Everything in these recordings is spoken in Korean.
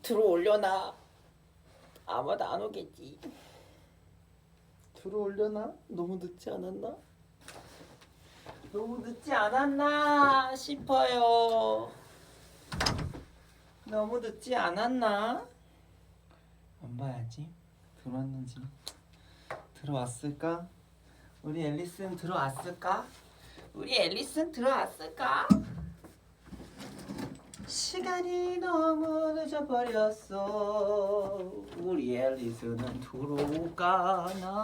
들어올려나? 아마도 안 오겠지. 들어올려나? 너무 늦지 않았나? 너무 늦지 않았나 싶어요. 너무 늦지 않았나? 안 봐야지. 들어왔는지. 들어왔을까? 우리 앨리스는 들어왔을까? 우리 앨리스는 들어왔을까? 시간이 너무 늦어버렸어. 우리 앨리스는 들어올까나?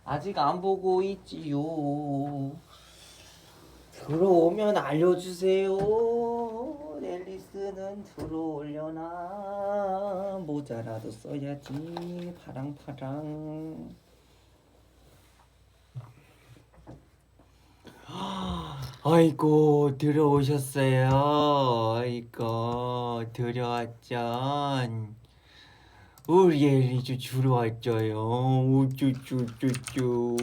아직 안 보고 있지요. 들어오면 알려주세요. 앨리스는 들어오려나? 모자라도 써야지. 파랑파랑. 아이고 들어오셨어요. 아이고 들어왔죠. 우리 앨리스 들어왔죠요. 우쭈쭈쭈쭈.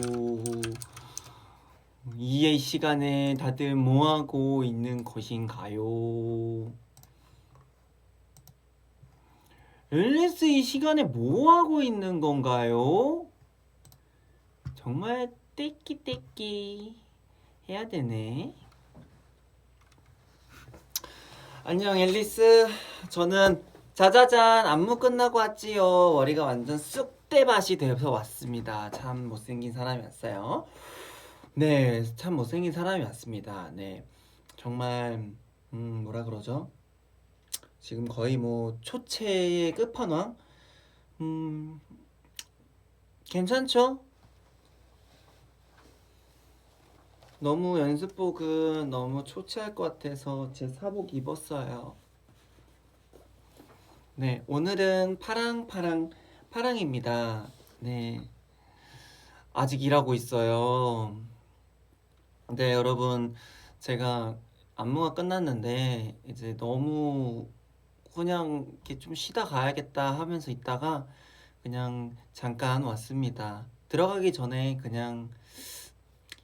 이 시간에 다들 뭐하고 있는 것인가요? 앨리스 이 시간에 뭐하고 있는 건가요? 정말 떼끼떼끼 해야 되네. 안녕 앨리스. 저는 자자잔 안무 끝나고 왔지요. 머리가 완전 쑥대밭이 돼서 왔습니다. 참 못생긴 사람이 왔어요. 네, 참 못생긴 사람이 왔습니다. 네, 정말 뭐라 그러죠? 지금 거의 뭐 초체의 끝판왕? 괜찮죠? 너무 연습복은 너무 초췌할 것 같아서 제 사복 입었어요. 네, 오늘은 파랑입니다. 네, 아직 일하고 있어요. 네, 여러분, 제가 안무가 끝났는데 이제 너무 그냥 이렇게 좀 쉬다 가야겠다 하면서 있다가 그냥 잠깐 왔습니다. 들어가기 전에 그냥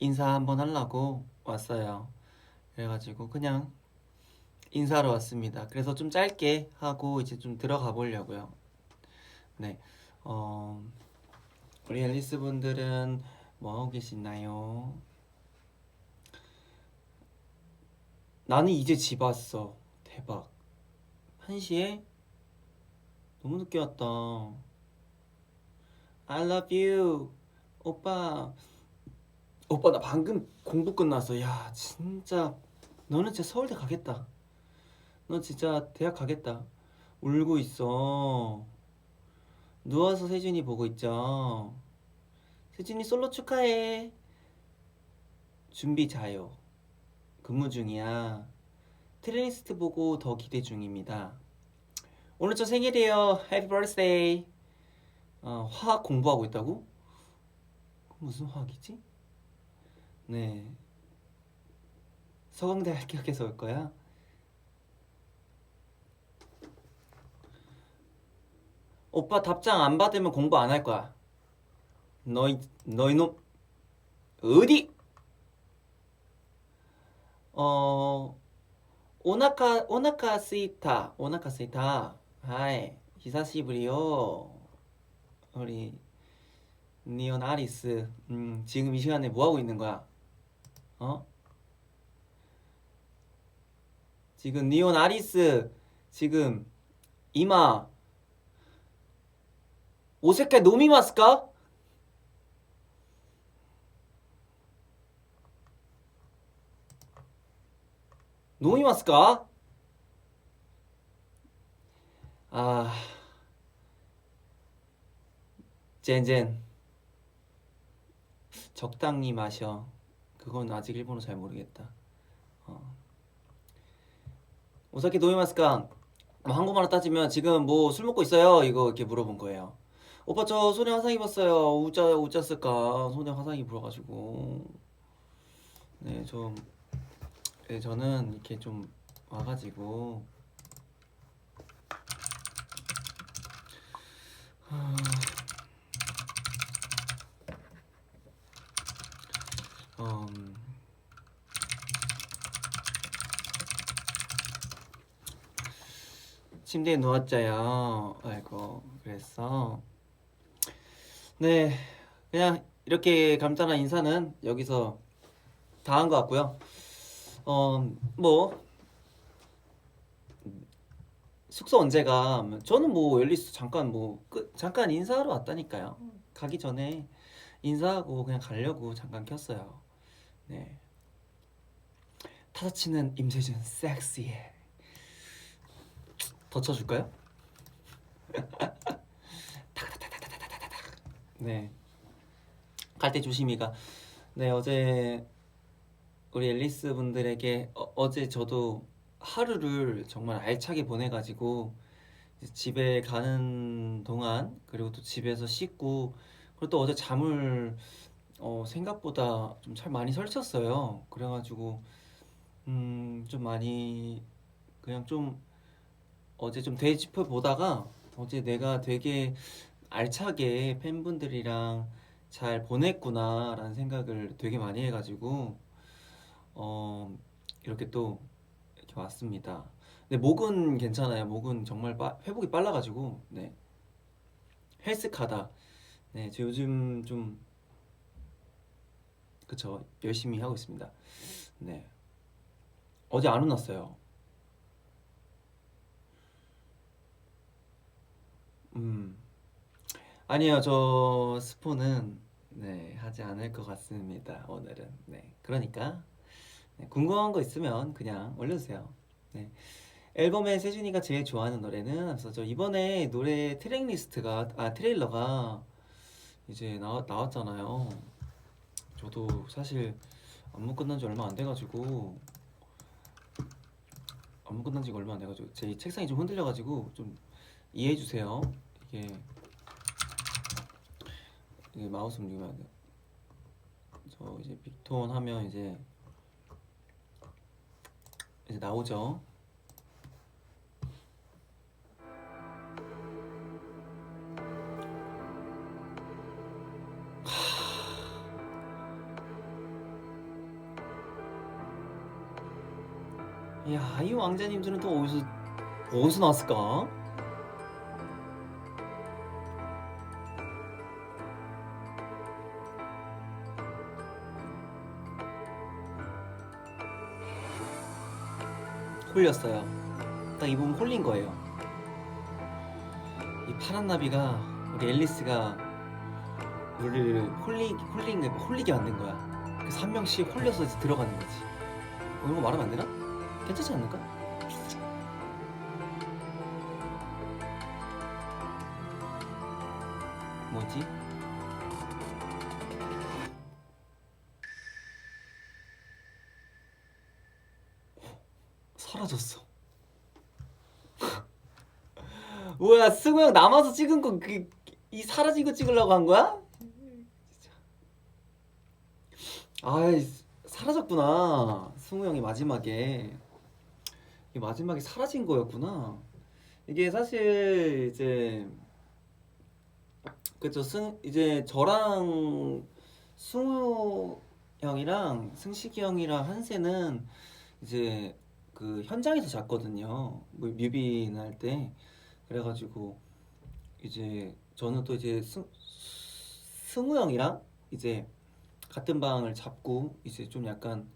인사 한번 하려고 왔어요. 그래가지고 그냥 인사하러 왔습니다. 그래서 좀 짧게 하고 이제 좀 들어가 보려고요. 네, 우리 앨리스 분들은 뭐 하고 계시나요? 나는 이제 집 왔어. 대박. 1시에? 너무 늦게 왔다. I love you. 오빠. 오빠 나 방금 공부 끝났어. 야 진짜 너는 진짜 서울대 가겠다. 너 진짜 대학 가겠다. 울고 있어. 누워서 세준이 보고 있죠. 세준이 솔로 축하해. 준비 자요. 근무 중이야. 트레이리스트 보고 더 기대 중입니다. 오늘 저 생일이에요. 해피 버스데이. 화학 공부하고 있다고? 무슨 화학이지? 네. 서강대 합격해서 올 거야? 오빠 답장 안 받으면 공부 안 할 거야. 너희 놈 어디? 어 오나카 스이타. 하이 히사시부리요. 우리 니온 아리스. 지금 이 시간에 뭐 하고 있는 거야? 어? 지금 니온 아리스 지금 이마 오색깔 노미마스까? 노미마스까? 아, 젠젠 적당히 마셔. 그건 아직 일본어 잘 모르겠다. 오사키 노미마스까? 뭐 한국말로 따지면 지금 뭐 술 먹고 있어요? 이거 이렇게 물어본 거예요. 오빠 저 손에 화상 입었어요. 우짜 쓸까? 손에 화상 입어가지고. 네, 좀 네, 저는 이렇게 좀 와가지고 음, 침대에 누웠자요. 아이고 그랬어. 네, 그냥 이렇게 간단한 인사는 여기서 다 한 것 같고요. 뭐 숙소 언제 가? 저는 뭐 앨리스 잠깐 잠깐 인사하러 왔다니까요. 가기 전에 인사하고 그냥 가려고 잠깐 켰어요. 네. 타자치는 임세준 섹시해. 더 쳐줄까요? 네. 갈 때 조심히가. 네, 어제 우리 앨리스 분들에게 어제 저도 하루를 정말 알차게 보내가지고 이제 집에 가는 동안 그리고 또 집에서 씻고 그리고 또 어제 잠을 생각보다 좀 잘 많이 설쳤어요. 그래가지고 좀 많이 그냥 좀 어제 좀 되짚어 보다가 어제 내가 되게 알차게 팬분들이랑 잘 보냈구나라는 생각을 되게 많이 해가지고 이렇게 또 이렇게 왔습니다. 근데 목은 괜찮아요. 목은 정말 회복이 빨라가지고 네 헬스카다. 네, 저 요즘 좀 그쵸 열심히 하고 있습니다. 네, 어제 안 혼났어요. 음 아니요, 저 스포는 네 하지 않을 것 같습니다. 오늘은 네 그러니까 네, 궁금한 거 있으면 그냥 올려주세요. 네. 앨범에 세준이가 제일 좋아하는 노래는 하면서 저 이번에 노래 트랙 리스트가 트레일러가 이제 나왔잖아요. 저도 사실 안무 끝난 지 얼마 안 돼가지고 안무 끝난 지가 얼마 안 돼가지고 제 책상이 좀 흔들려가지고 좀 이해해 주세요. 이게 마우스 움직이면 안 돼요. 저 이제 빅톤 하면 이제 나오죠. 야, 이 왕자님들은 또 어디서 나왔을까? 홀렸어요. 딱 이 부분 홀린 거예요. 이 파란 나비가 우리 앨리스가 우리를 홀리게 만든 거야. 그래서 한 명씩 홀려서 이제 들어가는 거지. 이런 거 말하면 안 되나? 괜찮지 않을까? 뭐지? 사라졌어. 뭐야, 승우 형 남아서 찍은 거 이 사라진 거 찍으려고 한 거야? 아이, 사라졌구나. 승우 형이 마지막에 이 마지막에 사라진 거였구나. 이게 사실 이제 그쵸 이제 저랑 승우 형이랑 승식이 형이랑 한세는 이제 그 현장에서 잤거든요. 뭐 뮤비 날 때. 그래가지고 이제 저는 또 이제 승우 형이랑 이제 같은 방을 잡고 이제 좀 약간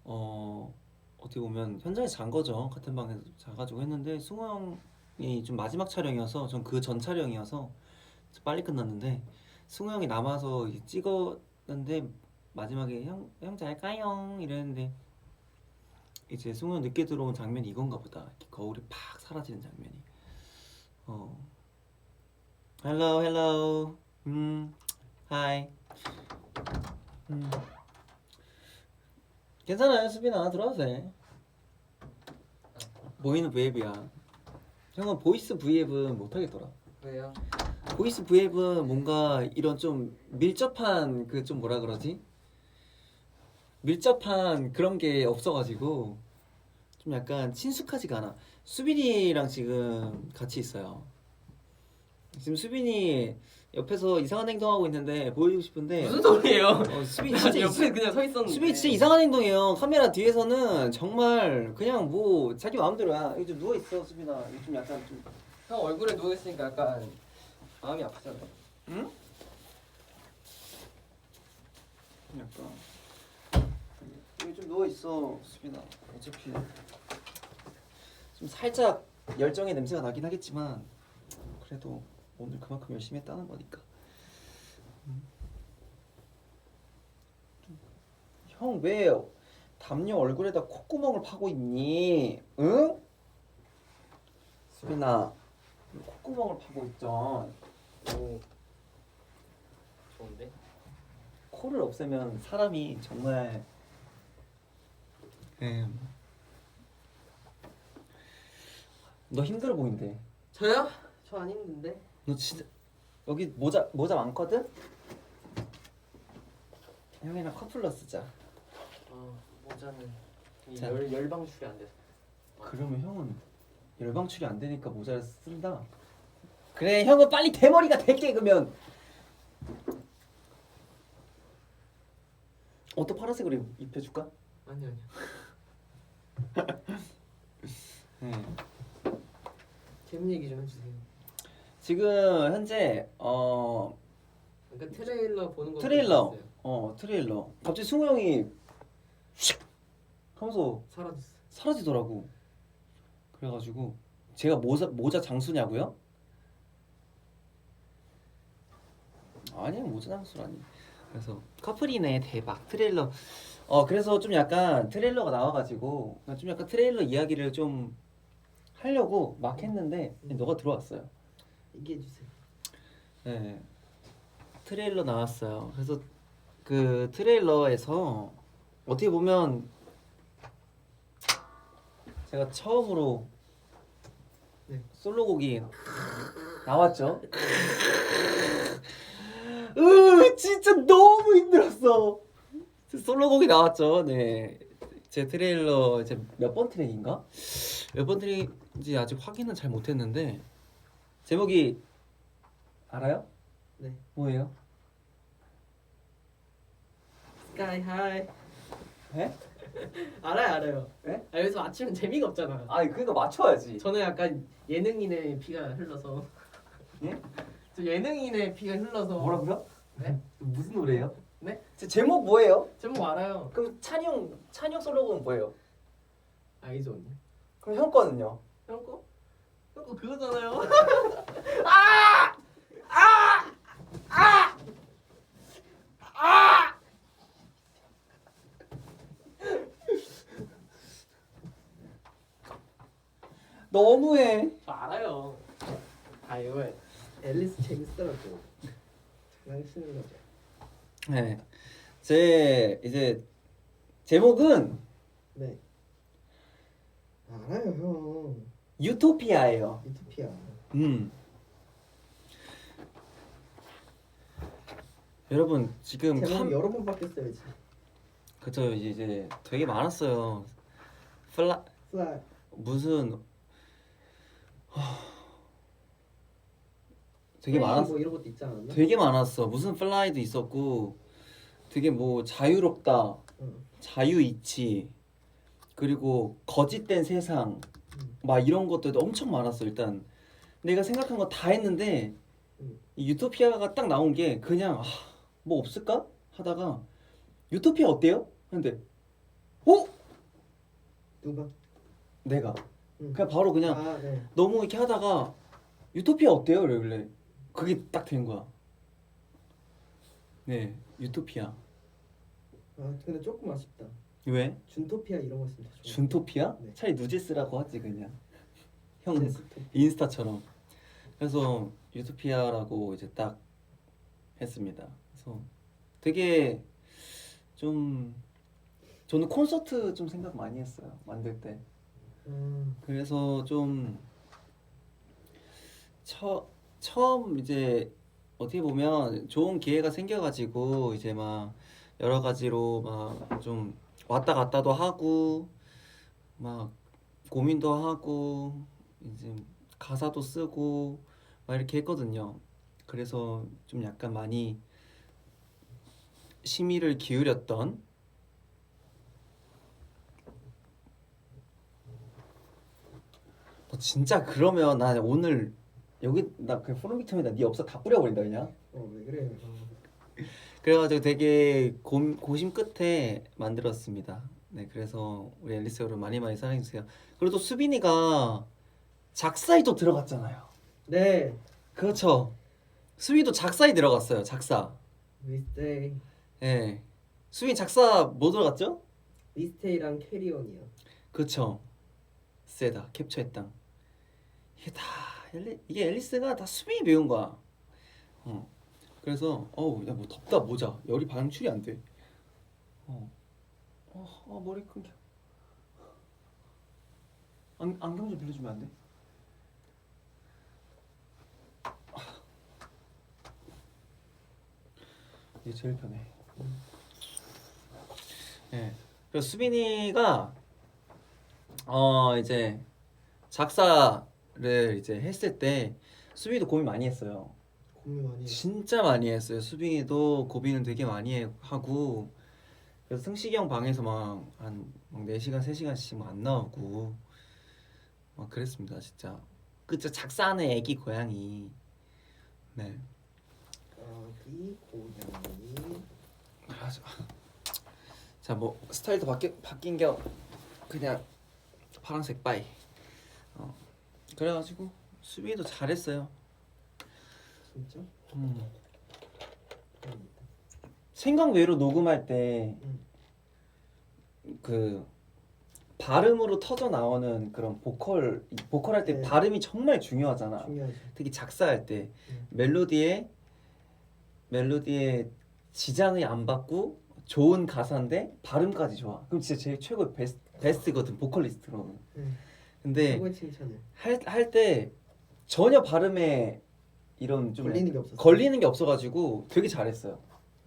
어떻게 보면 현장에서 잔 거죠. 같은 방에서 자가지고 했는데 승우 형이 좀 마지막 촬영이어서 전 그 전 촬영이어서 빨리 끝났는데 승우 형이 남아서 이제 찍었는데 마지막에 형 잘까요? 이랬는데 이제 승우 형 늦게 들어온 장면이 이건가 보다. 이렇게 거울이 팍 사라지는 장면이. Hello, hello. Hi. 괜찮아요, 수빈아. 들어와도 돼. 보이는 브이앱이야. 형은 보이스 브이앱은 못하겠더라. 왜요? 보이스 브이앱은 뭔가 이런 좀 밀접한 그 좀 뭐라 그러지? 밀접한 그런 게 없어가지고 좀 약간 친숙하지가 않아. 수빈이랑 지금 같이 있어요. 지금 수빈이 옆에서 이상한 행동하고 있는데 보여주고 싶은데 무슨 소리예요? 수빈이 나 진짜 옆에 그냥 서 있었는데. 수빈이 진짜 이상한 행동이에요. 카메라 뒤에서는 정말 그냥 뭐 자기 마음대로야. 여기 좀 누워 있어, 수빈아. 여기 좀 약간 좀. 형 얼굴에 누워 있으니까 약간 마음이 아프잖아. 응? 약간 여기 좀 누워 있어, 수빈아. 어차피 좀 살짝 열정의 냄새가 나긴 하겠지만 그래도 오늘 그만큼 열심히 했다는 거니까. 형 왜 담요 얼굴에다 콧구멍을 파고 있니? 응? 수빈아, 콧구멍을 파고 있죠. 오. 좋은데? 코를 없애면 사람이 정말 너 힘들어 보인대. 저요? 저 안 힘든데. 너 진짜 여기 모자 많거든? 형이랑 커플러 쓰자. 모자는 자. 열방출이 안 돼서. 그러면 형은 열방출이 안 되니까 모자를 쓴다. 그래, 형은 빨리 대머리가 될게. 그러면 옷도 파란색으로 입혀줄까? 아니요. 네. 재밌는 얘기 좀 해주세요. 지금 현재 그러니까 트레일러 보는 거. 트레일러 갑자기 승우 형이 슉 하면서 사라졌어. 사라지더라고. 그래가지고 제가 모자 장수냐고요? 아니요, 모자 장수라니. 그래서 커플이네. 대박. 트레일러. 그래서 좀 약간 트레일러가 나와가지고 좀 약간 트레일러 이야기를 좀 하려고 막 했는데 너가 들어왔어요. 얘기해 주세요. 네, 트레일러 나왔어요. 그래서 그 트레일러에서 어떻게 보면 제가 처음으로 네. 솔로곡이 나왔죠. 진짜 너무 힘들었어. 솔로곡이 나왔죠. 네, 제 트레일러 이제 몇 번 트랙인가? 몇 번 트랙인지 아직 확인은 잘 못했는데 제목이 알아요? 네. 뭐예요? 스카이 하이. 네? 알아요. 네? 여기서 맞추면 재미가 없잖아. 아니 그러니까 맞춰야지. 저는 약간 예능인의 피가 흘러서. 예? 저 예능인의 피가 흘러서. 뭐라고요? 네? 무슨 노래예요? 네? 제 제목 뭐예요? 제목 알아요. 그럼 찬용 솔로곡은 뭐예요? 알죠 언니. 그럼 형 거는요? 형 거? 형 거 그거잖아요. 너무해. 저 알아요. 이거 앨리스 재밌더라고. 장난치는 거죠. 네, 제 이제 제목은 네. 알아요 형. 유토피아예요. 유토피아. 여러분 지금 제목 여러 번 바뀌었어야지. 그죠, 이제 되게 많았어요. 플라이. 무슨 되게 많았어. 뭐 이런 것도 있지 않았나? 되게 많았어. 무슨 플라이도 있었고, 되게 뭐 자유롭다, 응. 자유이치, 그리고 거짓된 세상, 막 이런 것들도 엄청 많았어. 일단 내가 생각한 거 다 했는데 이 유토피아가 딱 나온 게 그냥 뭐 없을까 하다가 유토피아 어때요? 근데 누가? 내가 응. 그냥 바로 그냥 네. 너무 이렇게 하다가 유토피아 어때요? 이러길래 그게 딱 된 거야. 네, 유토피아. 근데 조금 아쉽다. 왜? 준토피아 이런 거 있으면 더 좋아. 준토피아? 네. 차라리 누제스라고 하지 그냥. 형 데스토피아. 인스타처럼. 그래서 유토피아라고 이제 딱 했습니다. 그래서 되게 좀 저는 콘서트 좀 생각 많이 했어요. 만들 때. 그래서 좀 처음 이제 어떻게 보면 좋은 기회가 생겨가지고 이제 막 여러 가지로 막 좀 왔다 갔다도 하고 막 고민도 하고 이제 가사도 쓰고 막 이렇게 했거든요. 그래서 좀 약간 많이 심의를 기울였던. 너 진짜 그러면 나 오늘 여기 나 그냥 포르비텀에다 네 엽서 다 뿌려버린다 그냥. 왜 그래? 그래가지고 되게 고심 끝에 만들었습니다. 네, 그래서 우리 앨리스 여러분 많이 많이 사랑해주세요. 그리고 또 수빈이가 작사에 또 들어갔잖아요. 네. 그렇죠. 수빈이도 작사에 들어갔어요. 작사. 미스테이. 예. 수빈이 작사 뭐 들어갔죠? 미스테이랑 캐리온이요. 그렇죠. 세다. 캡처했당. 이게 다 이게 앨리스가 다 수빈이 배운 거야. 그래서 어우 야 뭐 덥다 모자 열이 방출이 안 돼. 머리 끊겨. 안경 좀 빌려주면 안 돼? 이게 제일 편해. 네. 그래서 수빈이가 이제 작사를 이제 했을 때 수빈이도 고민 많이 했어요. 고민 많이. 진짜 많이 했어요. 수빈이도 고민을 되게 많이 하고 그래서 승식이 형 방에서 막한 4시간 3시간씩 막 안 나오고 막 그랬습니다. 진짜 그저 작사하는 애기 고양이. 네. 아기 고양이. 맞아. 자, 뭐 스타일도 바뀐 겸 그냥 파란색 바이. 그래가지고 수빈이도 잘했어요. 진짜? 생각 외로 녹음할 때 그 발음으로 터져 나오는 그런 보컬 할 때 네. 발음이 정말 중요하잖아. 중요하지. 특히 작사할 때 멜로디에 지장이 안 받고 좋은 가사인데 발음까지 좋아. 그럼 진짜 제일 최고의 베스트거든 보컬리스트로는. 근데 최고의 칭찬을. 할 때 전혀 발음에 이런 좀 걸리는 게 없었어. 걸리는 게 없어가지고 되게 잘했어요.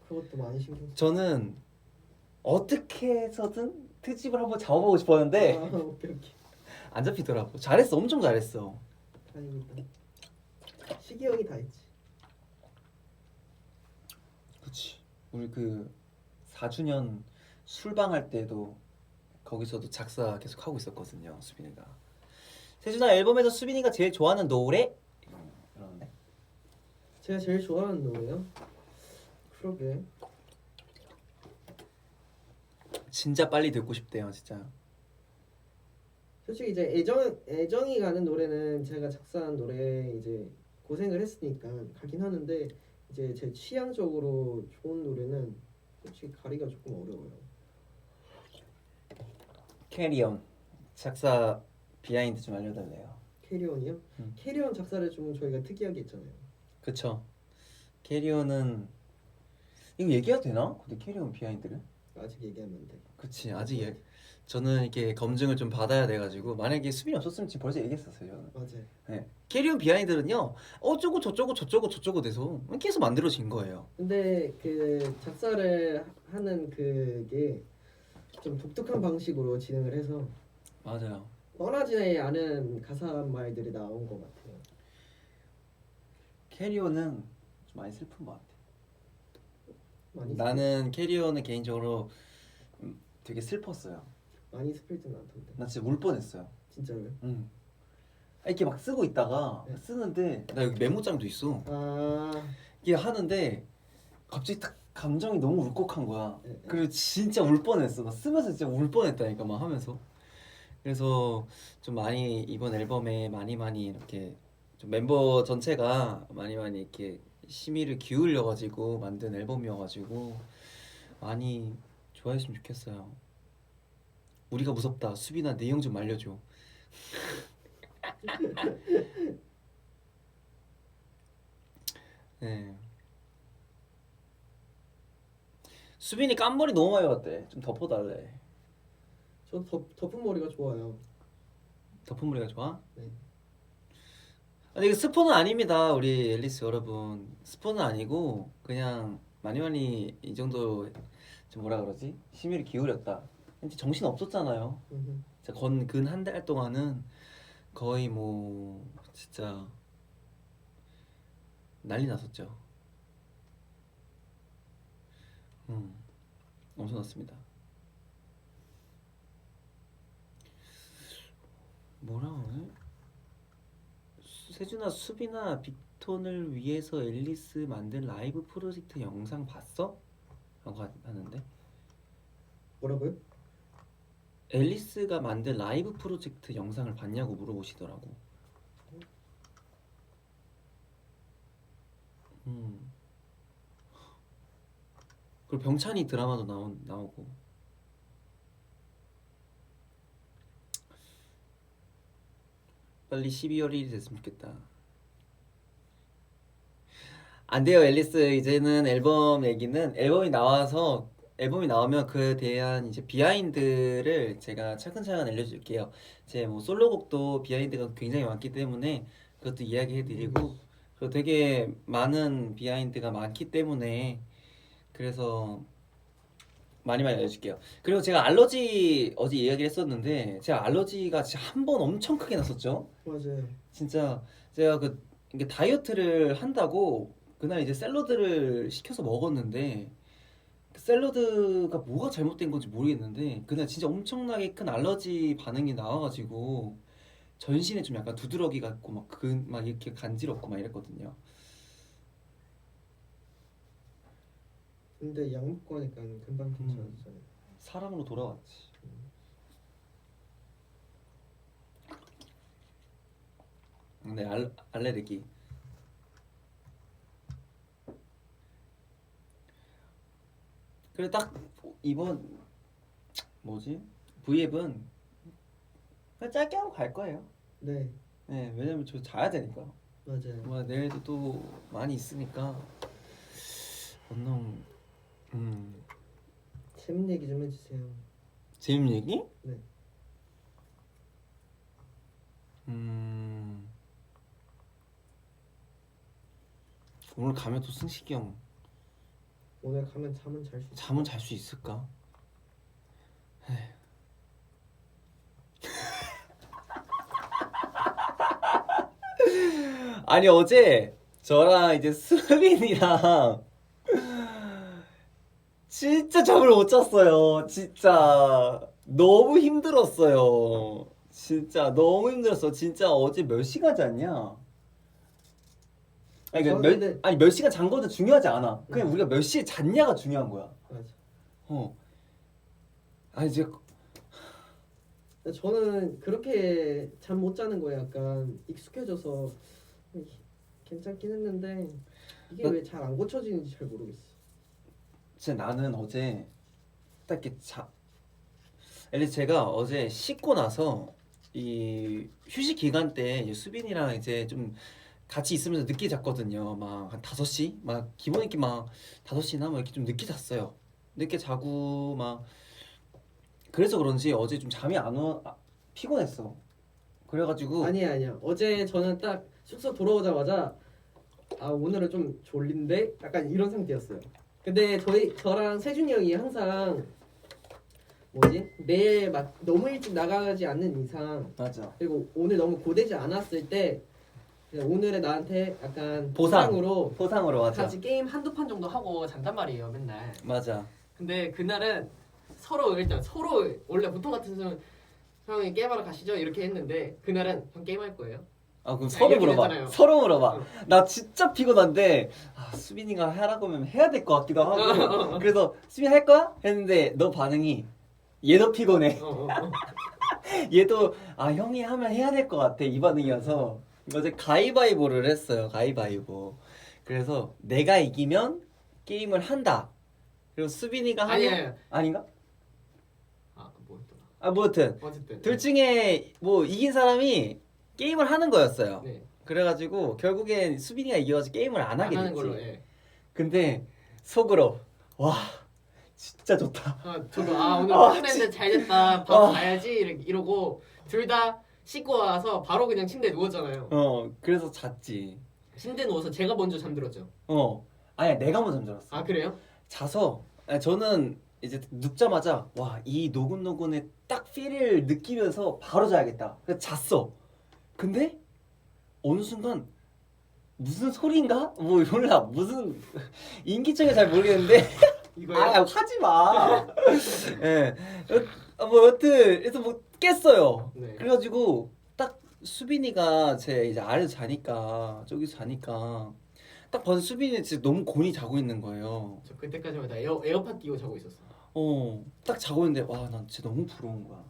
그것도 많이 신경 써. 저는 어떻게 해서든 트집을 한번 잡아보고 싶었는데 오케이. 안 잡히더라고. 잘했어, 엄청 잘했어. 다행이다. 시기 형이 다 했지. 그렇지. 우리 그 4주년 술방 할 때도 거기서도 작사 계속 하고 있었거든요, 수빈이가. 세준아 앨범에서 수빈이가 제일 좋아하는 노래? 이러는데. 제가 제일 좋아하는 노래요? 그러게. 진짜 빨리 듣고 싶대요, 진짜. 솔직히 이제 애정이 가는 노래는 제가 작사한 노래 이제 고생을 했으니까 가긴 하는데 이제 제 취향적으로 좋은 노래는 솔직히 가리가 조금 어려워요. 캐리온 작사 비하인드 좀 알려달래요. 캐리온이요? 캐리온 작사를 좀 저희가 특이하게 했잖아요. 그쵸. 캐리온은 이거 얘기해도 되나? 근데 캐리온 비하인드를? 아직 얘기하면 안 돼. 그치 아직 저는 이렇게 검증을 좀 받아야 돼가지고 만약에 수빈이 없었으면 지금 벌써 얘기했었어요 저는. 맞아요. 네. 캐리온 비하인드는요 어쩌고 저쩌고 돼서 계속 만들어진 거예요. 근데 그 작사를 하는 그게 좀 독특한 방식으로 진행을 해서 맞아요. 뻔하지 않은 가사 말들이 나온 것 같아요. 캐리온은 좀 많이 슬픈 것 같아. 많이 나는 캐리온은 개인적으로 되게 슬펐어요. 많이 슬프진 않던데. 나 진짜 울 뻔했어요. 진짜로요? 응. 이렇게 막 쓰고 있다가 네. 쓰는데 나 여기 메모장도 있어. 아, 이게 하는데 갑자기 딱 감정이 너무 울컥한 거야. 네. 그리고 진짜 울 뻔했어. 나 쓰면서 진짜 울 뻔했다니까 막 하면서. 그래서 좀 많이 이번 앨범에 많이 이렇게 좀 멤버 전체가 많이 이렇게 심의를 기울여 가지고 만든 앨범이어가지고 많이 좋아했으면 좋겠어요. 우리가 무섭다. 수빈아 내용 좀 알려줘. 네. 수빈이 깐머리 너무 많이 왔대. 좀 덮어달래. 저 덮은 머리가 좋아요. 덮은 머리가 좋아? 네. 아니 이거 스포는 아닙니다. 우리 앨리스 여러분. 스포는 아니고 그냥 많이 이 정도 좀 뭐라 그러지? 심의를 기울였다. 근데 정신 없었잖아요. 진짜 근 한 달 동안은 거의 뭐 진짜 난리 났었죠. 엄청 났습니다. 뭐라 그래? 세준아, 수빈아, 빅톤을 위해서 앨리스 만든 라이브 프로젝트 영상 봤어? 라고 하는데, 뭐라고요? 앨리스가 만든 라이브 프로젝트 영상을 봤냐고 물어보시더라고. 그리고 병찬이 드라마도 나오고. 빨리 12월 1일이 됐으면 좋겠다. 안 돼요, 앨리스. 이제는 앨범이 나오면 그에 대한 이제 비하인드를 제가 차근차근 알려줄게요. 제 뭐 솔로곡도 비하인드가 굉장히 많기 때문에 그것도 이야기해드리고, 그리고 되게 많은 비하인드가 많기 때문에 그래서 많이 알려줄게요. 그리고 제가 알러지 어제 이야기를 했었는데, 제가 알러지가 진짜 한 번 엄청 크게 났었죠. 맞아요. 진짜 제가 이게 다이어트를 한다고 그날 이제 샐러드를 시켜서 먹었는데, 그 샐러드가 뭐가 잘못된 건지 모르겠는데 그날 진짜 엄청나게 큰 알러지 반응이 나와가지고 전신에 좀 약간 두드러기 같고 막 이렇게 간지럽고 막 이랬거든요. 근데 약 먹고 하니까 금방 괜찮아졌잖아요. 사람으로 돌아왔지. 네, 알레르기. 그래 딱 이번 뭐지? V앱은 그냥 짧게 하고 갈 거예요. 네, 네, 왜냐면 저 자야 되니까. 맞아요. 뭐 내일도 또 많이 있으니까 언능 재밌는 얘기 좀 해주세요. 재밌는 얘기? 네. 오늘 가면 또 승식이 형 오늘 가면 잠은 잘 수 있어요. 잠은 잘 수 있을까? 아니 어제 저랑 이제 수빈이랑 진짜 잠을 못 잤어요. 진짜 너무 힘들었어요. 진짜 너무 힘들었어. 진짜 어제 몇 시간 잤냐? 아니, 몇 시간 잔 것도 중요하지 않아. 그냥 우리가 몇 시에 잤냐가 중요한 거야. 맞아. 아니 이제 저는 그렇게 잠 못 자는 거에 약간 익숙해져서 괜찮긴 했는데 이게 왜 잘 안 고쳐지는지 잘 모르겠어. 진짜 나는 어제 딱 이렇게 앨리스 제가 어제 씻고 나서 이 휴식 기간 때 이제 수빈이랑 이제 좀 같이 있으면서 늦게 잤거든요. 막 한 5시? 막 기본 있게 막 5시나 뭐 이렇게 좀 늦게 잤어요. 늦게 자고 막 그래서 그런지 어제 좀 잠이 안 와. 피곤했어. 그래가지고 아니야. 어제 저는 딱 숙소 돌아오자마자 아 오늘은 좀 졸린데? 약간 이런 상태였어요. 근데 저랑 세준이 형이 항상 매일 막 너무 일찍 나가지 않는 이상 맞아. 그리고 오늘 너무 고되지 않았을 때 그냥 오늘의 나한테 약간 보상으로 맞아. 같이 게임 한두 판 정도 하고 잔단 말이에요 맨날. 맞아. 근데 그날은 서로 원래 보통 같은 형이 게임하러 가시죠 이렇게 했는데 그날은 형 게임할 거예요? 아 그럼 아, 서로 이렇게 물어봐. 됐잖아요. 서로 물어봐. 응. 나 진짜 피곤한데 수빈이가 하라고 하면 해야 될 것 같기도 하고. 그래서 수빈 할 거야? 했는데 너 반응이 얘도 피곤해. 얘도 형이 하면 해야 될 것 같아 이 반응이어서 어제 가위바위보를 했어요. 가위바위보. 그래서 내가 이기면 게임을 한다. 그리고 수빈이가 하면 아니에요. 아닌가? 뭐였더라. 뭐 여튼 어쨌든 둘 중에 뭐 이긴 사람이 게임을 하는 거였어요. 네. 그래가지고 결국엔 수빈이가 이겨가지고 게임을 안 하게 하는 됐지. 걸로. 예. 근데 속으로 와 진짜 좋다. 저도 오늘 피곤했는데 잘 됐다. 밥 가야지 이러고 둘 다 씻고 와서 바로 그냥 침대에 누웠잖아요. 그래서 잤지. 침대에 누워서 제가 먼저 잠들었죠. 아니야 내가 먼저 잠들었어. 아 그래요? 자서 저는 이제 눕자마자 와 이 노곤노곤의 딱 필을 느끼면서 바로 자야겠다. 그래서 잤어. 근데 어느 순간 무슨 소리인가? 뭐 몰라 무슨 인기척이 잘 모르겠는데 이거요? 아 하지 마. 예. 뭐 여튼 그래서 뭐 깼어요. 네. 그래가지고 딱 수빈이가 제 이제 아래서 자니까 저기서 자니까 딱 봐서 수빈이 진짜 너무 곤히 자고 있는 거예요. 저 그때까지만 다 에어팟 끼고 자고 있었어. 딱 자고 있는데 와 난 진짜 너무 부러운 거야.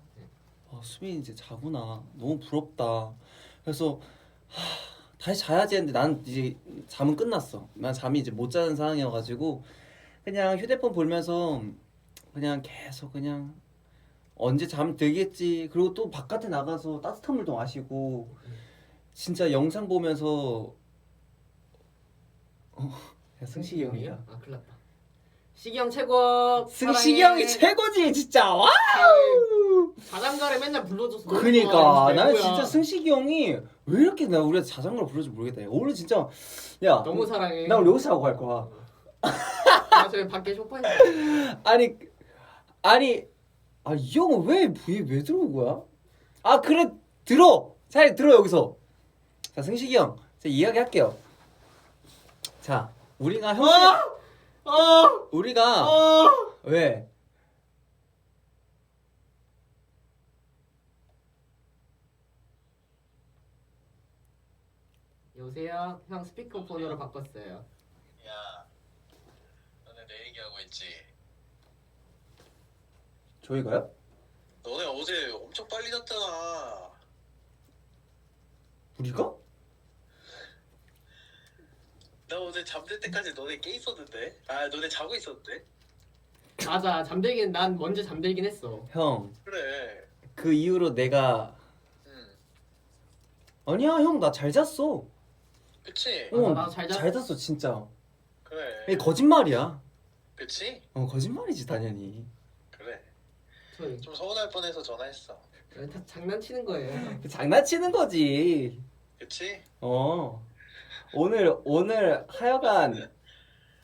수빈이 이제 자구나. 너무 부럽다. 그래서 다시 자야지 했는데 난 이제 잠은 끝났어. 난 잠이 이제 못 자는 상황이어가지고 그냥 휴대폰 보면서 그냥 계속 그냥 언제 잠 들겠지. 그리고 또 바깥에 나가서 따뜻한 물도 마시고 진짜 영상 보면서 야, 승식이 형이야. 아 큰일났다. 식이 형 최고. 승식이 형이 최고지 진짜. 와. 자장가를 맨날 불러줘서 너무 그니까 좋아. 나는 최고야. 진짜 승식이 형이 왜 이렇게 나 우리가 자전거를 부를지 모르겠다. 원래 진짜 야 너무 사랑해. 나 오늘 여기서 하고 갈 거야. 아 저기 밖에 소파에. 아니 이 형은 왜 들어온 거야? 아 그래 들어 잘 들어 여기서. 자 승식이 형 제가 이야기 할게요. 자 우리가 형 우리가 왜 여보세요. 형 스피커폰으로 바꿨어요. 야, 너네 내 얘기하고 있지? 저희가요? 너네 어제 엄청 빨리 잤잖아. 우리가? 나 어제 잠들 때까지 너네 깨 있었는데? 아, 너네 자고 있었는데? 맞아. 잠들긴 난 먼저 잠들긴 했어. 형 그래. 그 이후로 내가 응. 아니야 형 나 잘 잤어. 그치? 맞아, 나도 잘 잤어. 잘 잤어 진짜. 그래. 이게 거짓말이야. 그치? 거짓말이지 당연히. 그래. 저희 좀 서운할 뻔해서 전화했어. 다 장난치는 거예요. 장난치는 거지. 그치? 오늘 하여간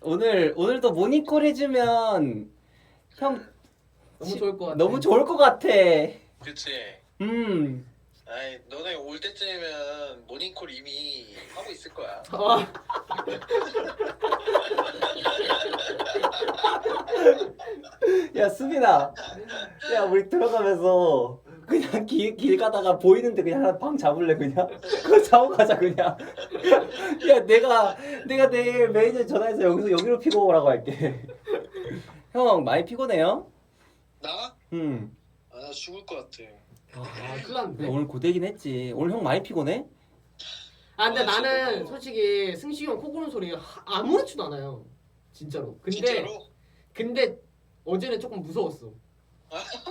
오늘도 모닝콜 해주면 형 너무 좋을 것 같아. 너무 좋을 것 같아. 그치? 아이, 너네 올 때쯤이면 모닝콜 이미 하고 있을 거야. 야 수빈아, 야 우리 들어가면서 그냥 길 가다가 보이는데 그냥 하나 방 잡을래 그냥? 그거 자고 가자 그냥. 야 내가 내일 매니저 전화해서 여기로 피고 오라고 할게. 형 많이 피곤해요? 나? 아, 나 죽을 것 같아. 큰일 났네. 오늘 고되긴 했지. 오늘 형 많이 피곤해? 아 근데 아, 나는 진짜로? 솔직히 승식이 형 코 고는 소리 아무렇지도 않아요. 진짜로. 진짜로? 근데 어제는 조금 무서웠어.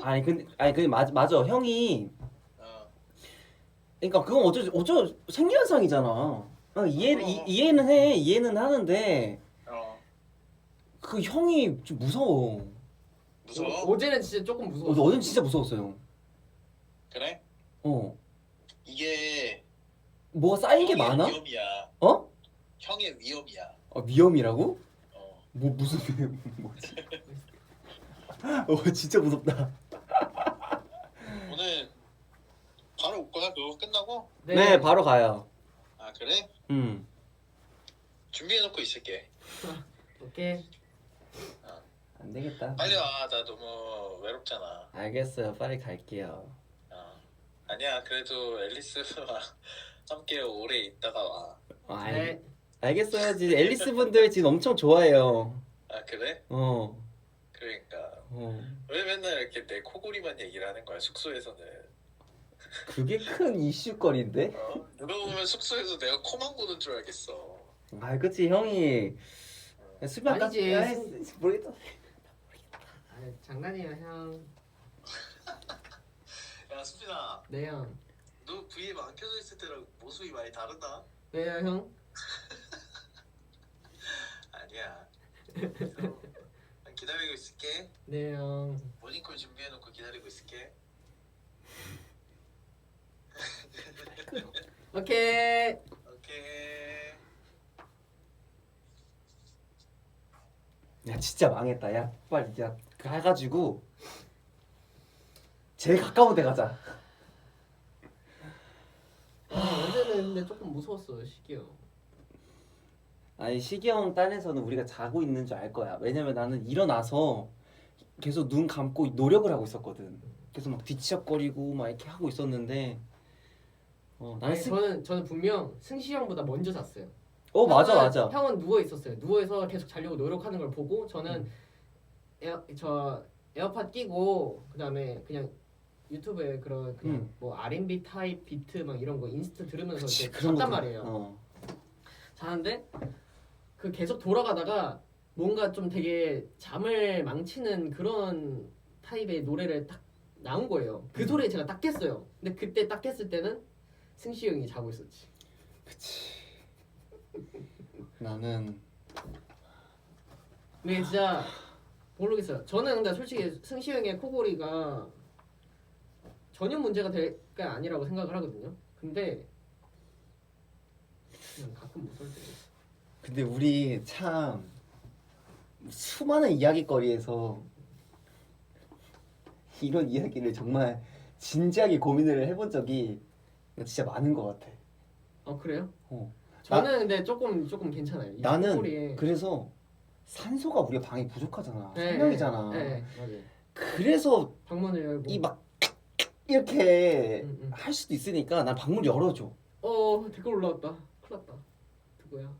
아니 근데 맞아 형이. 어. 그러니까 그건 어쩌 생리현상이잖아. 이해는 하는데 그 형이 좀 무서워. 무서워? 어제는 진짜 조금 무서웠어. 어제는 진짜 무서웠어요. 그래? 이게 뭐가 쌓인 게 형의 많아? 위험이야. 어? 형의 위험이야. 위험이라고? 어. 무슨 위험 뭐지? 진짜 무섭다. 오늘 바로 올 거야? 그거 끝나고? 네, 바로 가요. 아 그래? 음. 준비해놓고 있을게. 오케이. 안 되겠다. 빨리 와. 나 너무 외롭잖아. 알겠어요. 빨리 갈게요. 아니야. 그래도 앨리스와 함께 오래 있다가 와. 네. 알겠어요. 지금 앨리스 분들 지금 엄청 좋아해요. 아 그래? 그러니까 왜 맨날 이렇게 내 코골이만 얘기를 하는 거야 숙소에서는. 그게 큰 이슈거리인데? 누가 보면 숙소에서 내가 코만 고는 줄 알겠어. 그치 형이 수비 아까 아니지. 모르겠다. 장난이야 형. 야 수빈아, 네 형. 너 V앱 안 켜져 있을 때랑 모습이 많이 다르다. 왜요 형? 아니야. 그래서 기다리고 있을게. 네 형. 모닝콜 준비해놓고 기다리고 있을게. 오케이. 오케이. 야 진짜 망했다. 야 빨리 야 가가지고 제일 가까운 데 가자. 어제는 근데 조금 무서웠어 식이 형. 아니 시경 딴에서는 우리가 자고 있는 줄 알 거야. 왜냐면 나는 일어나서 계속 눈 감고 노력을 하고 있었거든. 그래서 막 뒤치적거리고 막 이렇게 하고 있었는데 나는 아니, 저는 분명 승시 형보다 먼저 잤어요. 맞아 형은- 맞아. 형은 누워 있었어요. 누워서 계속 자려고 노력하는 걸 보고 저는 에어팟 끼고 그다음에 그냥 유튜브에 그런 그냥 뭐 R&B 타입 비트 막 이런 거 인스트 들으면서 그치, 이렇게 그런 잤단 것도- 말이에요. 자는데 그 계속 돌아가다가 뭔가 좀 되게 잠을 망치는 그런 타입의 노래를 딱 나온 거예요. 그 소리에 제가 딱 깼어요. 근데 그때 딱 깼을 때는 승시 형이 자고 있었지. 그치. 나는 근데 진짜 모르겠어요. 저는 근데 솔직히 승시 형의 코골이가 전혀 문제가 될 게 아니라고 생각을 하거든요. 근데 그냥 가끔 못할 때. 근데 우리 참 수많은 이야기거리에서 이런 이야기를 정말 진지하게 고민을 해본 적이 진짜 많은 것 같아. 그래요? 어. 저는 근데 조금 괜찮아요. 이 나는 코골이에. 그래서 산소가 우리 방에 부족하잖아. 네, 3명이잖아. 네, 맞아요. 그래서 방문을 열고. 이 막 이렇게 응. 할 수도 있으니까 난 방문 열어줘. 댓글 올라왔다. 큰일 났다. 누구야?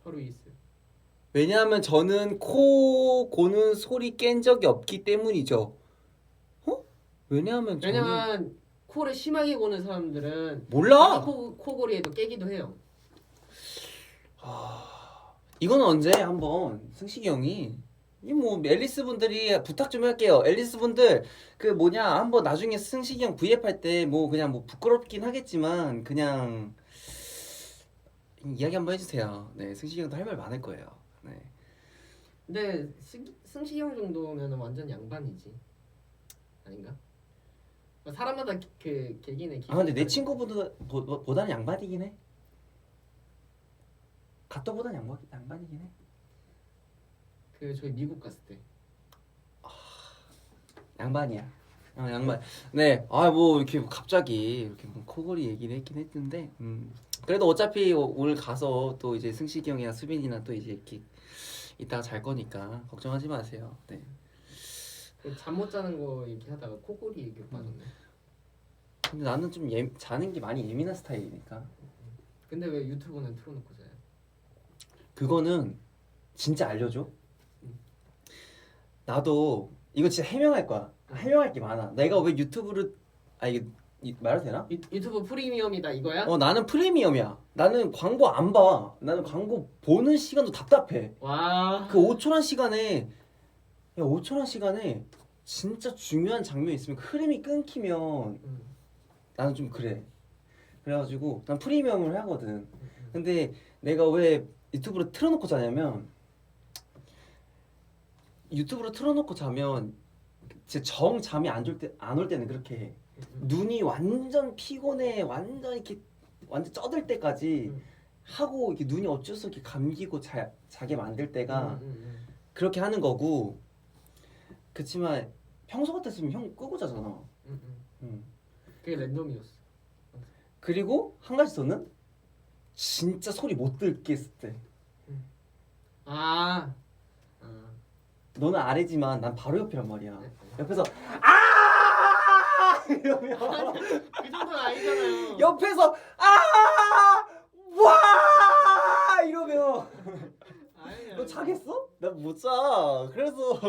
바로 있어요. 왜냐하면 저는 코 고는 소리 깬 적이 없기 때문이죠. 왜냐하면 저는 왜냐면 코를 심하게 고는 사람들은 몰라. 코골이에도 깨기도 해요. 이거는 언제 한번 승식이 형이 이 뭐 앨리스 분들이 부탁 좀 할게요. 앨리스 분들 그 뭐냐 한번 나중에 승식이 형 V앱 할 때 뭐 그냥 뭐 부끄럽긴 하겠지만 그냥 이야기 한번 해주세요. 네, 승식이 형도 할 말 많을 거예요. 네. 근데 승식이 형 정도면 완전 양반이지. 아닌가? 사람마다 그 개개인의 아 근데 내 기준이 친구보다는 양반이긴 해. 가토보다는 양반이긴 해. 그 저희 미국 갔을 때 양반이야. 양반. 네. 아 뭐 이렇게 갑자기 이렇게 뭐 코골이 얘기를 했긴 했는데 그래도 어차피 오늘 가서 또 이제 승식이 형이나 수빈이나 또 이제 이렇게 이따가 잘 거니까 걱정하지 마세요. 네. 잠 못 자는 거 얘기하다가 코골이 얘기 빠졌네. 근데 나는 좀 자는 게 많이 예민한 스타일이니까. 근데 왜 유튜브는 틀어놓고 자요? 그거는 진짜 알려줘. 나도 이거 진짜 해명할 거야. 해명할 게 많아. 내가 왜 유튜브를 이게 말해도 되나? 유튜브 프리미엄이다 이거야? 나는 프리미엄이야. 나는 광고 안 봐. 나는 광고 보는 시간도 답답해. 와. 그 5초란 시간에 5초란 시간에 진짜 중요한 장면이 있으면 흐름이 끊기면 나는 좀 그래. 그래가지고 난 프리미엄을 하거든. 근데 내가 왜 유튜브로 틀어놓고 자냐면 유튜브로 틀어놓고 자면 제 정 잠이 안 올 때는 그렇게 해. 눈이 완전 피곤해, 완전 이렇게 완전 쩌들 때까지 하고 이렇게 눈이 어쩔 수 없게 감기고 자게 만들 때가 그렇게 하는 거고. 그치만 평소 같았으면 형 끄고 자잖아. 그게 랜덤이었어. 그리고 한 가지 더는 진짜 소리 못 들게 했을 때. 너는 아래지만 난 바로 옆이란 말이야. 옆에서 이러면 그 정도는 아니잖아요. 옆에서 와 이러면 너 자겠어? 난 못 자. 그래서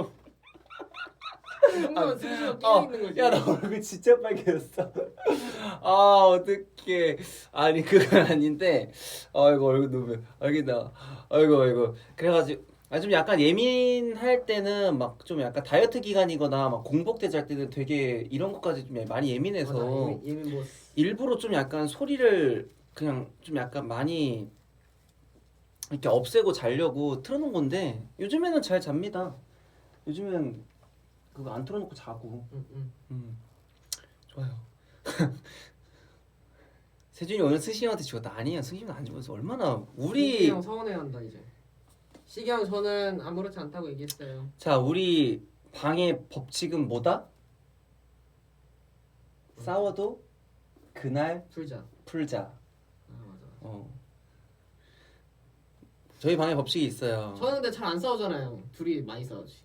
그 정도면 승시가 깨어 있는 거지. 야 나 얼굴 진짜 빨개졌어. 어떡해. 아니 그건 아닌데 아이고 얼굴 너무 알겠다. 아이고 그래가지고 좀 약간 예민할 때는 막 좀 약간 다이어트 기간이거나 막 공복대제 할 때는 되게 이런 것까지 좀 많이 예민해서 예민 뭐 일부러 좀 약간 소리를 그냥 좀 약간 많이 이렇게 없애고 자려고 틀어놓은 건데 요즘에는 잘 잡니다. 요즘엔 그거 안 틀어놓고 자고. 좋아요. 세준이 오늘 승시 형한테 죽었다. 아니야, 승시 형은 안 죽었어. 얼마나 우리 시기 형 서운해한다 이제. 시기 형 저는 아무렇지 않다고 얘기했어요. 자 우리 방의 법칙은 뭐다? 싸워도 그날 풀자. 풀자. 맞아. 저희 방에 법칙이 있어요. 저는 근데 잘 안 싸우잖아요. 둘이 많이 싸우지.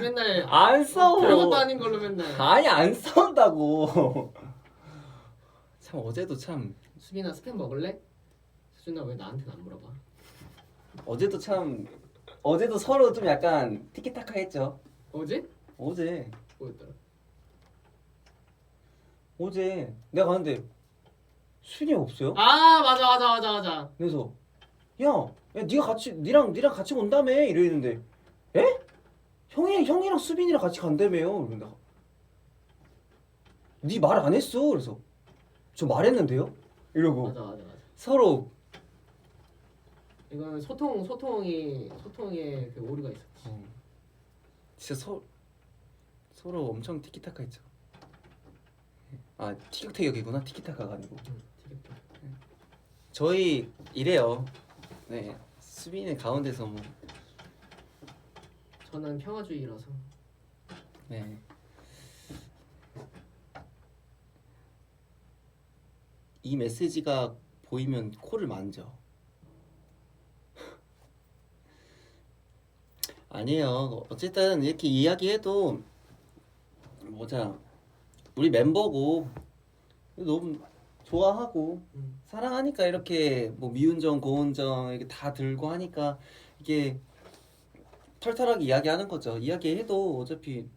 맨날 안 싸워. 별것도 아닌 걸로 맨날. 아니 안 싸운다고. 참 어제도 참 수빈아 스팸 먹을래? 수준아 왜 나한테는 안 물어봐? 어제도 서로 좀 약간 티키타카 했죠. 어제? 어제 뭐였더라? 내가 가는데 순이 없어요. 아 맞아. 그래서 야 니랑 같이 온다며 이러는데 에? 형이랑 수빈이랑 같이 간다며요. 그런데 니 말 안 했어. 그래서 저 말했는데요. 이러고 맞아. 서로 이거는 소통에 그 오류가 있었지. 진짜 서로 엄청 티키타카 했죠. 아 티격태격이구나. 티키타카가 아니고. 티켓. 저희 이래요. 네 수빈이는 가운데서 뭐 저는 평화주의라서. 네. 이 메시지가 보이면 코를 만져. 아니에요. 어쨌든 이렇게 이야기해도 뭐자 우리 멤버고 너무 좋아하고 사랑하니까 이렇게 뭐 미운 점 고운 점 이렇게 다 들고 하니까 이게 털털하게 이야기하는 거죠. 이야기해도 어차피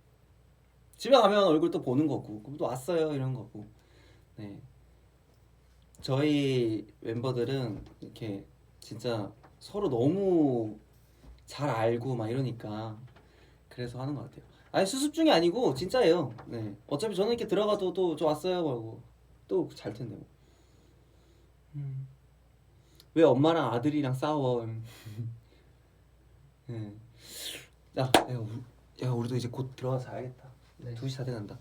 집에 가면 얼굴 또 보는 거고 그럼 또 왔어요 이런 거고. 네. 저희 멤버들은 이렇게 진짜 서로 너무 잘 알고 막 이러니까 그래서 하는 것 같아요. 아니 수습 중이 아니고 진짜예요. 네. 어차피 저는 이렇게 들어가도 또 저 왔어요 하고 또 잘 텐데 뭐. 왜 엄마랑 아들이랑 싸워? 네. 야, 우리도 이제 곧 들어가서 자야겠다. 네. 2시 다 돼간다.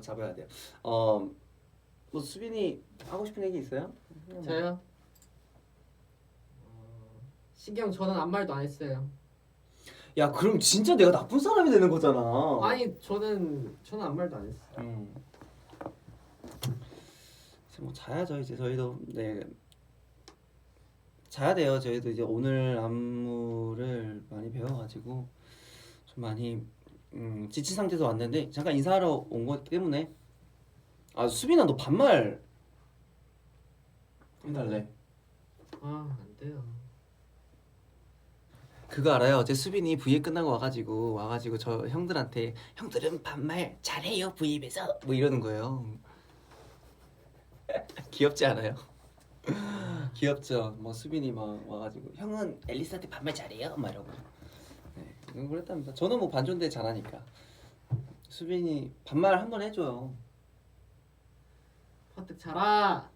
잡아야 돼요. 뭐 수빈이 하고 싶은 얘기 있어요? 저요? 시경 저는 아무 말도 안 했어요. 야, 그럼 진짜 내가 나쁜 사람이 되는 거잖아. 아니 저는 아무 말도 안 했어요. 이제 뭐 자야죠. 이제 저희도 네 자야 돼요. 저희도 이제 오늘 안무를 많이 배워가지고 좀 많이 지친 상태에서 왔는데 잠깐 인사하러 온 거 때문에 아 수빈아 너 반말 해달래. 아 안 돼요. 그거 알아요? 어제 수빈이 V앱 끝나고 와가지고 저 형들한테 형들은 반말 잘해요 V앱에서 뭐 이러는 거예요. 귀엽지 않아요? 귀엽죠. 뭐 수빈이 막 와가지고 형은 앨리스한테 반말 잘해요 막 이러고. 네, 그랬답니다. 저는 뭐 반존대 잘하니까 수빈이 반말 한번 해줘요. 퍼뜩 자라.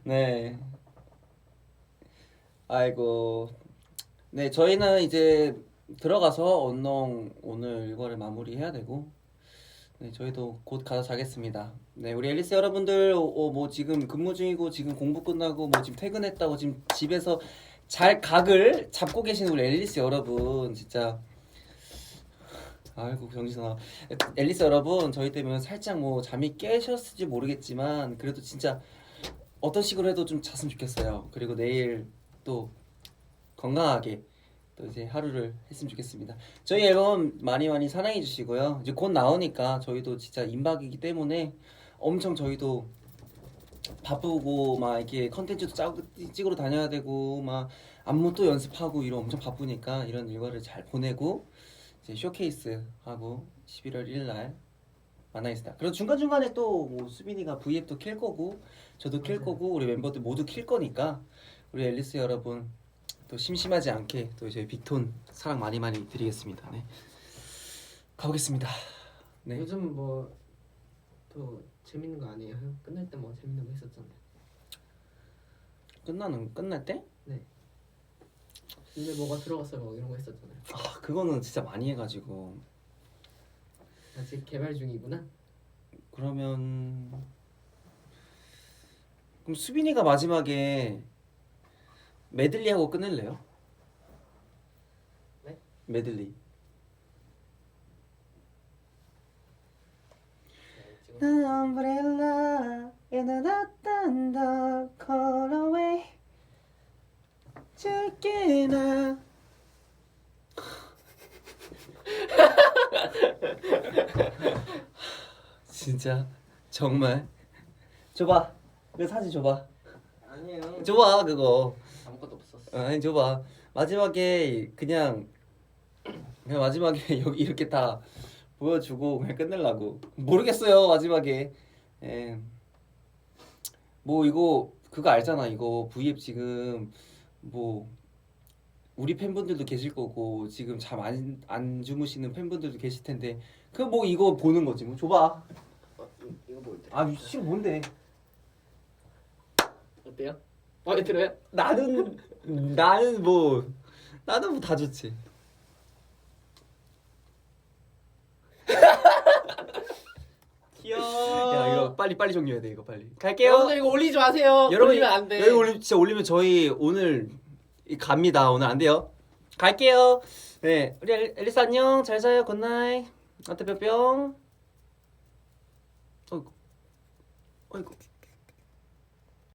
네. 아이고. 네, 저희는 이제 들어가서 언능 오늘 이거를 마무리해야 되고, 네, 저희도 곧 가서 자겠습니다. 네, 우리 앨리스 여러분들, 뭐 지금 근무 중이고 지금 공부 끝나고 뭐 지금 퇴근했다고 지금 집에서 잘 각을 잡고 계신 우리 앨리스 여러분, 진짜. 아이고 정신아. 앨리스 여러분, 저희 때문에 살짝 뭐 잠이 깨셨을지 모르겠지만 그래도 진짜 어떤 식으로 해도 좀 잤으면 좋겠어요. 그리고 내일 또 건강하게 또 이제 하루를 했으면 좋겠습니다. 저희 앨범 많이 사랑해 주시고요. 이제 곧 나오니까 저희도 진짜 임박이기 때문에 엄청 저희도 바쁘고 막 이렇게 컨텐츠도 찍으러 다녀야 되고 막 안무 또 연습하고 이런 엄청 바쁘니까 이런 일과를 잘 보내고 이제 쇼케이스 하고 11월 1일 날 만나겠습니다. 그리고 중간중간에 또 뭐 수빈이가 V앱도 킬 거고 저도 킬 거고 우리 멤버들 모두 킬 거니까 우리 앨리스 여러분 또 심심하지 않게 또 저희 빅톤 사랑 많이 드리겠습니다. 네. 가보겠습니다. 네. 요즘 뭐 또 재밌는 거 아니에요? 끝날 때 뭐 재밌는 거 있었잖아요. 끝날 때? 네. 근데 뭐가 들어갔어요? 뭐 이런 거 있었잖아요. 아 그거는 진짜 많이 해가지고 아직 개발 중이구나. 그러면 그럼 수빈이가 마지막에 메들리 하고 끝낼래요? 네? 메들리. The umbrella in a the call away. 줄게 나. 진짜 정말 줘봐. 그 사진 줘봐. 아니에요. 줘봐 그거. 아무것도 없었어. 아니 줘봐. 마지막에 그냥 마지막에 여기 이렇게 다 보여주고 그냥 끝내려고. 모르겠어요 마지막에. 예. 뭐 이거 그거 알잖아. 이거 V앱 지금 뭐 우리 팬분들도 계실 거고 지금 잠 안 주무시는 팬분들도 계실 텐데 그 뭐 이거 보는 거지 뭐. 줘봐. 이거 뭐 어때? 아 지금 뭔데? 어때요? 마음에 들어요? 나는 뭐 다 좋지. 귀여워. 야 이거 빨리 종료해야 돼. 이거 빨리 갈게요. 여러분들 이거 올리지 마세요. 여러분 올리면 안 돼. 여기 진짜 올리면 저희 오늘 갑니다. 오늘 안 돼요. 갈게요. 네 우리 앨리스 안녕. 잘 자요. 굿나잇. 나한테 뿅뿅. 어이구.